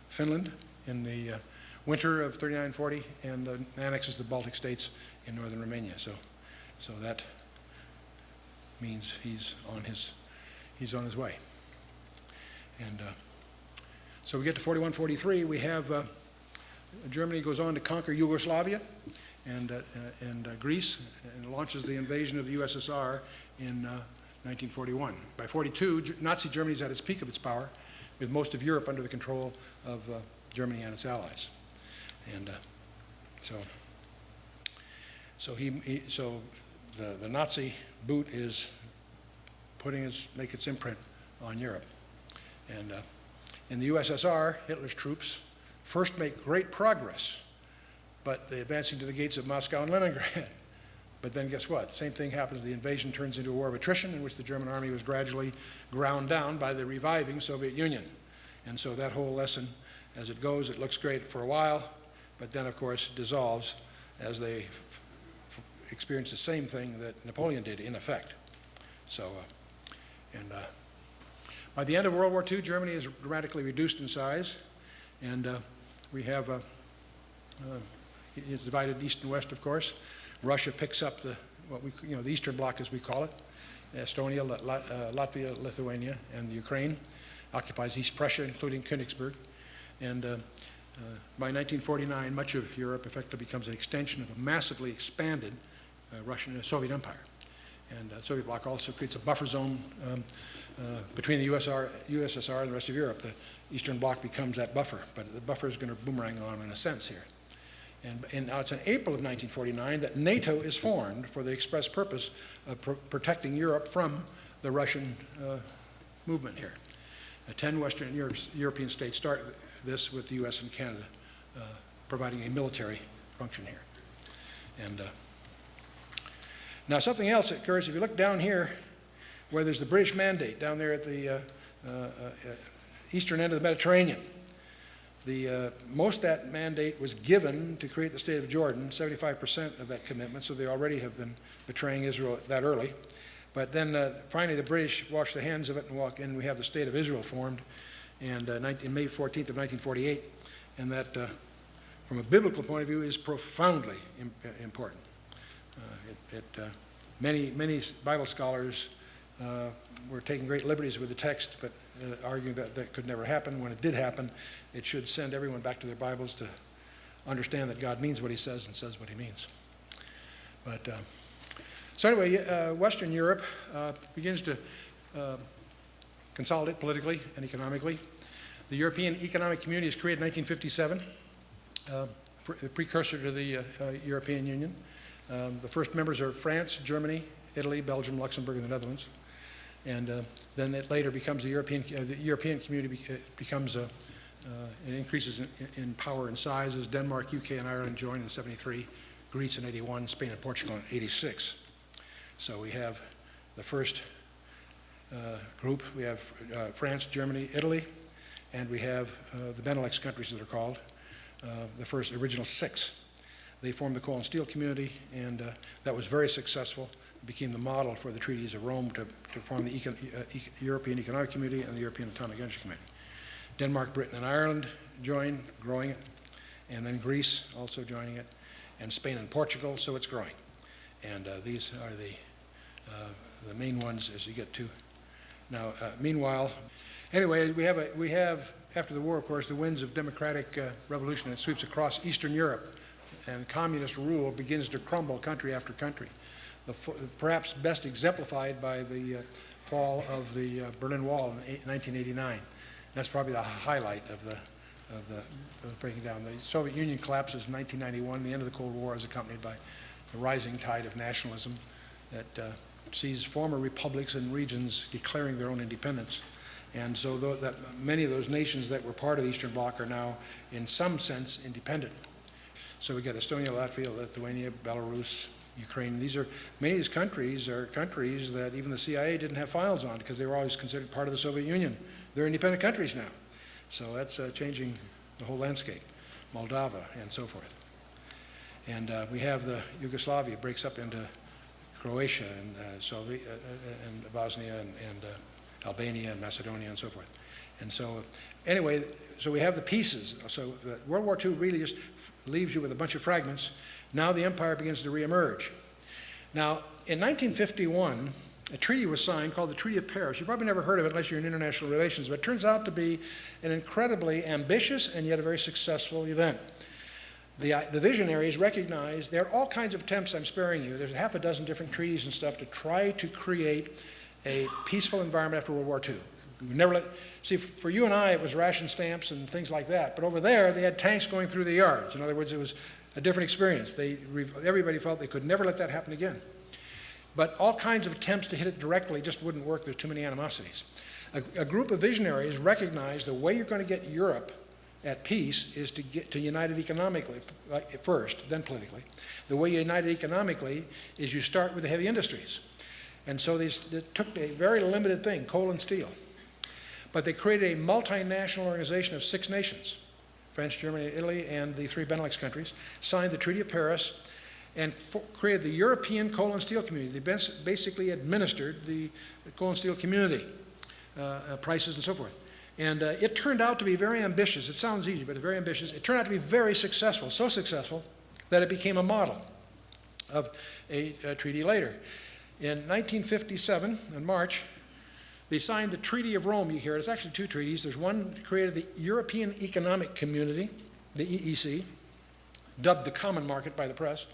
Finland in the winter of 39-40 and annexes the Baltic states in northern Romania. So that means he's on his way. And so we get to 41-43. We have Germany goes on to conquer Yugoslavia and Greece, and launches the invasion of the USSR in 1941. By 42, Nazi Germany is at its peak of its power, with most of Europe under the control of Germany and its allies. And so the Nazi boot is make its imprint on Europe. And in the USSR, Hitler's troops first make great progress, but they're advancing to the gates of Moscow and Leningrad. But then guess what? Same thing happens. The invasion turns into a war of attrition, in which the German army was gradually ground down by the reviving Soviet Union. And so that whole lesson, as it goes, it looks great for a while, but then, of course, dissolves as they experience the same thing that Napoleon did, in effect. So, by the end of World War II, Germany is dramatically reduced in size, and we have it's divided east and west, of course. Russia picks up the Eastern Bloc, as we call it. Estonia, Latvia, Lithuania, and the Ukraine occupies East Prussia, including Königsberg. And by 1949, much of Europe effectively becomes an extension of a massively expanded Russian Soviet Empire. And the Soviet bloc also creates a buffer zone between the USSR and the rest of Europe. The Eastern Bloc becomes that buffer, but the buffer is going to boomerang on in a sense here. And now it's in April of 1949 that NATO is formed for the express purpose of protecting Europe from the Russian movement here. 10 Western European states start this, with the U.S. and Canada providing a military function here. And now something else that occurs, if you look down here where there's the British mandate, down there at the eastern end of the Mediterranean, most of that mandate was given to create the state of Jordan, 75% of that commitment, so they already have been betraying Israel that early. But then finally the British wash the hands of it and walk in. We have the state of Israel formed and in May 14th of 1948, and that from a biblical point of view is profoundly important. Many Bible scholars were taking great liberties with the text, but arguing that that could never happen. When it did happen, it should send everyone back to their Bibles to understand that God means what he says and says what he means. But so anyway, Western Europe begins to consolidate politically and economically. The European Economic Community is created in 1957, a precursor to the European Union. The first members are France, Germany, Italy, Belgium, Luxembourg, and the Netherlands. And then it later becomes the European Community becomes it increases in power and size as Denmark, UK, and Ireland join in 73, Greece in 81, Spain and Portugal in 86. So we have the first group. We have France, Germany, Italy, and we have the Benelux countries, as they're called, the first original 6. They formed the Coal and Steel Community, and that was very successful. It became the model for the treaties of Rome to form the European Economic Community and the European Atomic Energy Committee. Denmark, Britain, and Ireland joined, growing it, and then Greece also joining it, and Spain and Portugal, so it's growing. And these are the main ones as you get to. Now, meanwhile, anyway, we have, after the war, of course, the winds of democratic revolution that sweeps across Eastern Europe, and communist rule begins to crumble country after country. Perhaps best exemplified by the fall of the Berlin Wall in 1989. That's probably the highlight of the breaking down. The Soviet Union collapses in 1991. The end of the Cold War is accompanied by the rising tide of nationalism that sees former republics and regions declaring their own independence. And so that many of those nations that were part of the Eastern Bloc are now, in some sense, independent. So we got Estonia, Latvia, Lithuania, Belarus, Ukraine. Many of these countries are countries that even the CIA didn't have files on because they were always considered part of the Soviet Union. They're independent countries now. So that's changing the whole landscape. Moldova and so forth. And we have the Yugoslavia breaks up into Croatia and and Bosnia and Albania and Macedonia and so forth. And so Anyway, so we have the pieces. So World War II really just leaves you with a bunch of fragments. Now the empire begins to reemerge. Now, in 1951, a treaty was signed called the Treaty of Paris. You probably never heard of it unless you're in international relations, but it turns out to be an incredibly ambitious and yet a very successful event. The visionaries recognized there are all kinds of attempts, I'm sparing you, there's half a dozen different treaties and stuff to try to create a peaceful environment after World War II. See, for you and I, it was ration stamps and things like that, but over there, they had tanks going through the yards. In other words, it was a different experience. Everybody felt they could never let that happen again. But all kinds of attempts to hit it directly just wouldn't work. There's too many animosities. A group of visionaries recognized the way you're going to get Europe at peace is to get to united economically first, then politically. The way you united economically is you start with the heavy industries. And so they took a very limited thing, coal and steel. But they created a multinational organization of 6 nations, France, Germany, Italy, and the 3 Benelux countries, signed the Treaty of Paris, and created the European Coal and Steel Community. They basically administered the coal and steel community, prices and so forth. And it turned out to be very ambitious. It sounds easy, but it's very ambitious. It turned out to be very successful, so successful that it became a model of a treaty later. In 1957, in March, they signed the Treaty of Rome. You hear it. It's actually 2 treaties. There's one that created the European Economic Community, the EEC, dubbed the Common Market by the press,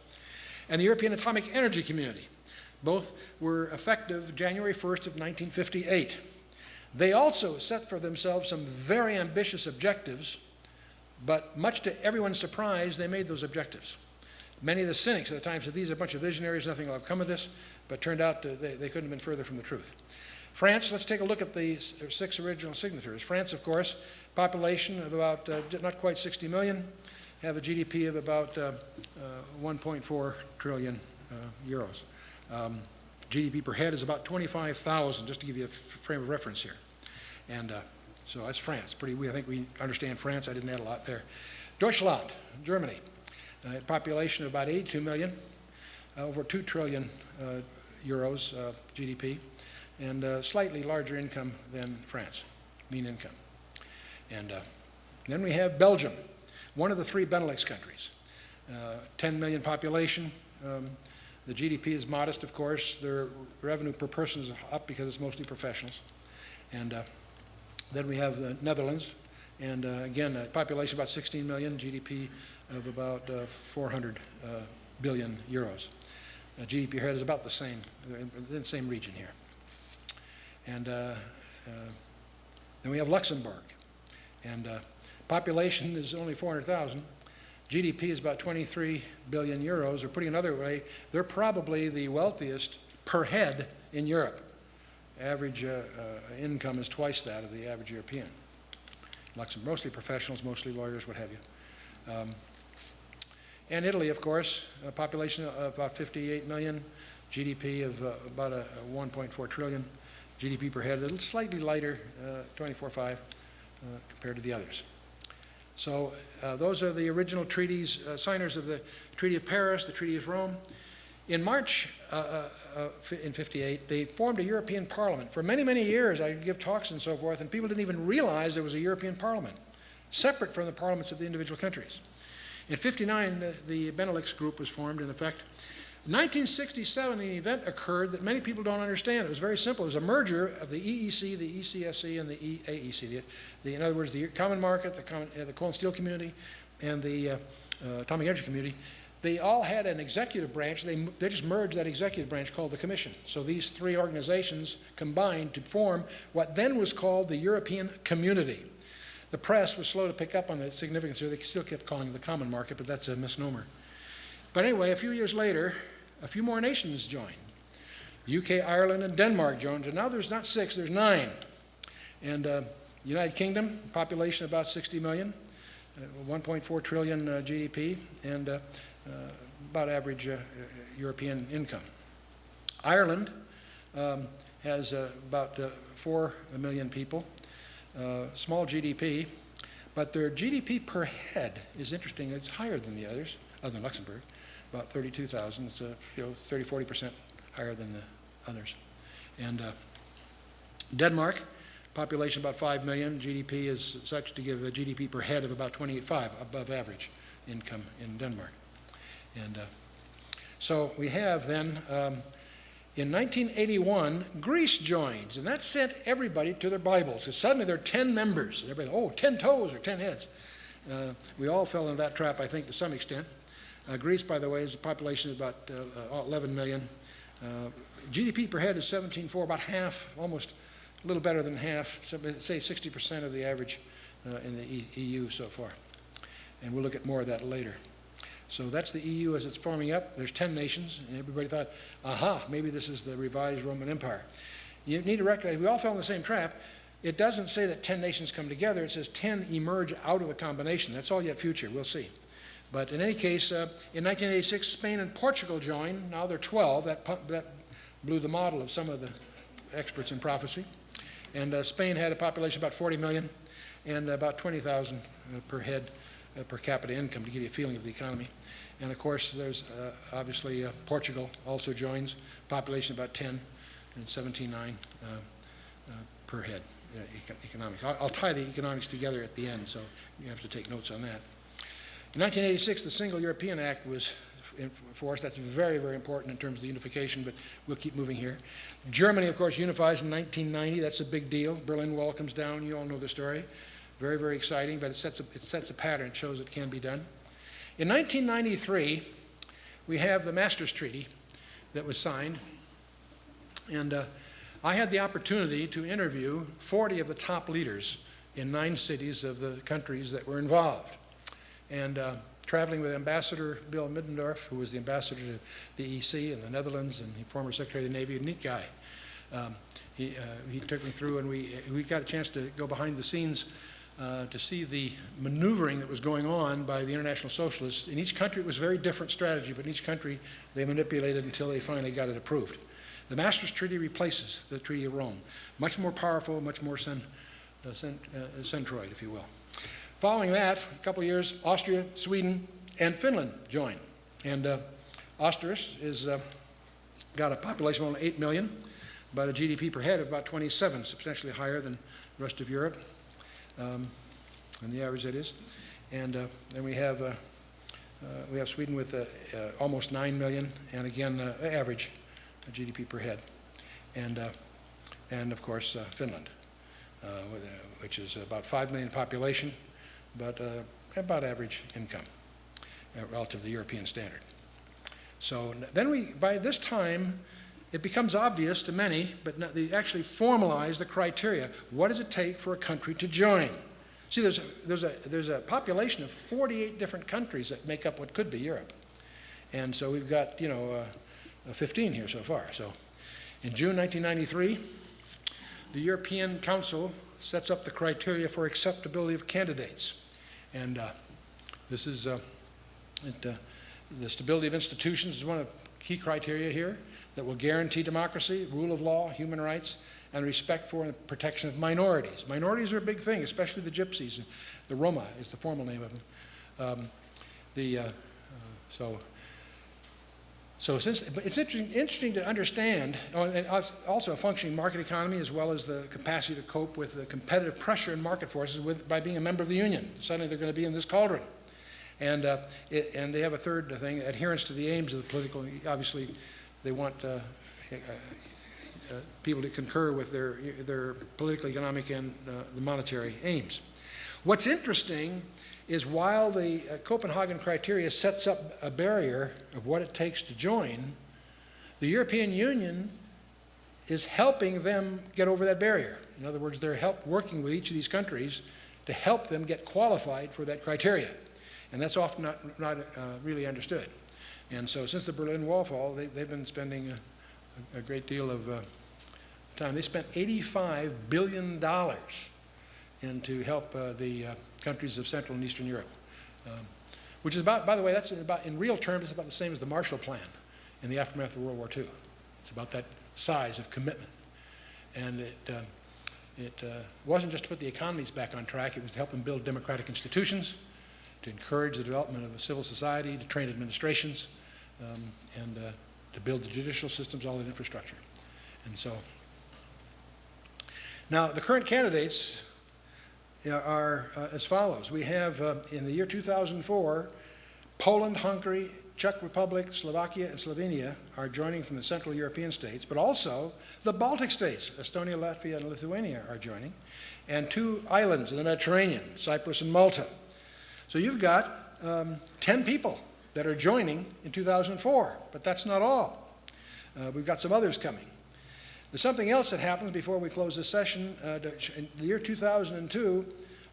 and the European Atomic Energy Community. Both were effective January 1st of 1958. They also set for themselves some very ambitious objectives, but much to everyone's surprise, they made those objectives. Many of the cynics at the time said, these are a bunch of visionaries, nothing will have come of this, but turned out they couldn't have been further from the truth. France, let's take a look at the 6 original signatories. France, of course, population of about not quite 60 million, have a GDP of about 1.4 trillion euros. GDP per head is about 25,000, just to give you a frame of reference here. And so that's France. I think we understand France. I didn't add a lot there. Deutschland, Germany, population of about 82 million, over 2 trillion euros GDP, and slightly larger income than France, mean income. And then we have Belgium, one of the 3 Benelux countries, 10 million population. The GDP is modest, of course. Their revenue per person is up because it's mostly professionals. And then we have the Netherlands, and again, a population of about 16 million, GDP of about 400 billion euros. GDP per head is about the same, in the same region here. And then we have Luxembourg, and population is only 400,000. GDP is about 23 billion euros, or putting another way, they're probably the wealthiest per head in Europe. Average income is twice that of the average European. Luxembourg, mostly professionals, mostly lawyers, what have you. And Italy, of course, a population of about 58 million, GDP of about 1.4 trillion, GDP per head, a little slightly lighter, 24.5 compared to the others. So those are the original treaties, signers of the Treaty of Paris, the Treaty of Rome. In March in 58, they formed a European Parliament. For many, many years, I give talks and so forth, and people didn't even realize there was a European Parliament, separate from the parliaments of the individual countries. In 59, the Benelux group was formed, in effect. In 1967, an event occurred that many people don't understand. It was very simple. It was a merger of the EEC, the ECSC, and the AEC. In other words, the Common Market, the Coal and Steel Community, and the Atomic Energy Community. They all had an executive branch. They just merged that executive branch called the Commission. So these 3 organizations combined to form what then was called the European Community. The press was slow to pick up on the significance here. They still kept calling it the Common Market, but that's a misnomer. But anyway, a few years later, a few more nations joined. The UK, Ireland, and Denmark joined. And now there's not 6, there's 9. And United Kingdom, population about 60 million, 1.4 trillion GDP, and about average European income. Ireland has about 4 million people, small GDP, but their GDP per head is interesting. It's higher than the others, other than Luxembourg, about 32,000. It's 30-40% higher than the others. And Denmark, population about 5 million. GDP is such to give a GDP per head of about 28.5, above average income in Denmark. And so we have then, in 1981, Greece joins, and that sent everybody to their Bibles, because suddenly there are 10 members. And everybody, 10 toes or 10 heads. We all fell into that trap, I think, to some extent. Greece, by the way, is a population of about 11 million. GDP per head is 17.4, about half, almost a little better than half, so say 60% of the average in the EU so far. And we'll look at more of that later. So that's the EU as it's forming up. There's 10 nations, and everybody thought, aha, maybe this is the revised Roman Empire. You need to recognize, we all fell in the same trap. It doesn't say that 10 nations come together. It says 10 emerge out of the combination. That's all yet future. We'll see. But in any case, in 1986, Spain and Portugal joined. Now they're 12. That blew the model of some of the experts in prophecy. And Spain had a population of about 40 million and about 20,000 per head per capita income, to give you a feeling of the economy. And of course, there's obviously Portugal also joins, population about 10 and 17.9 per head economics. I'll tie the economics together at the end, so you have to take notes on that. In 1986, the Single European Act was enforced. That's very, very important in terms of the unification, but we'll keep moving here. Germany, of course, unifies in 1990. That's a big deal. Berlin Wall comes down. You all know the story. Very, very exciting, but it sets a pattern. It shows it can be done. In 1993, we have the Maastricht Treaty that was signed, and I had the opportunity to interview 40 of the top leaders in 9 cities of the countries that were involved. And traveling with Ambassador Bill Middendorf, who was the ambassador to the EC in the Netherlands and the former Secretary of the Navy, a neat guy. He took me through, and we got a chance to go behind the scenes to see the maneuvering that was going on by the international socialists. In each country, it was a very different strategy, but in each country, they manipulated until they finally got it approved. The Maastricht Treaty replaces the Treaty of Rome. Much more powerful, much more centroid, if you will. Following that, a couple of years, Austria, Sweden, and Finland join. And Austria is got a population of only 8 million, about a GDP per head of about 27, substantially higher than the rest of Europe, and the average that is. And then we have Sweden with almost 9 million, and again, average GDP per head. And of course, Finland, which is about 5 million population, but about average income relative to the European standard. So then by this time, it becomes obvious to many, but they actually formalize the criteria. What does it take for a country to join? See, there's a population of 48 different countries that make up what could be Europe. And so we've got, 15 here so far. So in June 1993, the European Council sets up the criteria for acceptability of candidates. And this is the stability of institutions is one of the key criteria here that will guarantee democracy, rule of law, human rights, and respect for and protection of minorities. Minorities are a big thing, especially the Gypsies. The Roma is the formal name of them. So since it's interesting to understand, and also a functioning market economy as well as the capacity to cope with the competitive pressure in market forces by being a member of the union. Suddenly they're going to be in this cauldron. And they have a third thing, adherence to the aims of the political. Obviously, they want people to concur with their political, economic, and the monetary aims. What's interesting is while the Copenhagen criteria sets up a barrier of what it takes to join, the European Union is helping them get over that barrier. In other words, they're working with each of these countries to help them get qualified for that criteria. And that's often not really understood. And so since the Berlin Wall fall, they've been spending a great deal of time. They spent $85 billion to help the countries of Central and Eastern Europe, which is about, by the way, that's about, in real terms, it's about the same as the Marshall Plan in the aftermath of World War II. It's about that size of commitment. And it wasn't just to put the economies back on track, it was to help them build democratic institutions, to encourage the development of a civil society, to train administrations, and to build the judicial systems, all that infrastructure. And so Now, the current candidates are as follows. We have, in the year 2004, Poland, Hungary, Czech Republic, Slovakia, and Slovenia are joining from the Central European states, but also the Baltic states, Estonia, Latvia, and Lithuania are joining, and 2 islands in the Mediterranean, Cyprus and Malta. So you've got 10 people that are joining in 2004, but that's not all. We've got some others coming. There's something else that happens before we close this session. In the year 2002,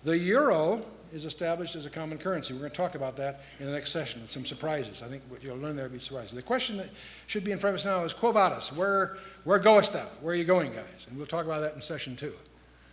the euro is established as a common currency. We're going to talk about that in the next session with some surprises. I think what you'll learn there will be surprises. The question that should be in front of us now is, Quo vadis? Where goest thou? Where are you going, guys? And we'll talk about that in session 2.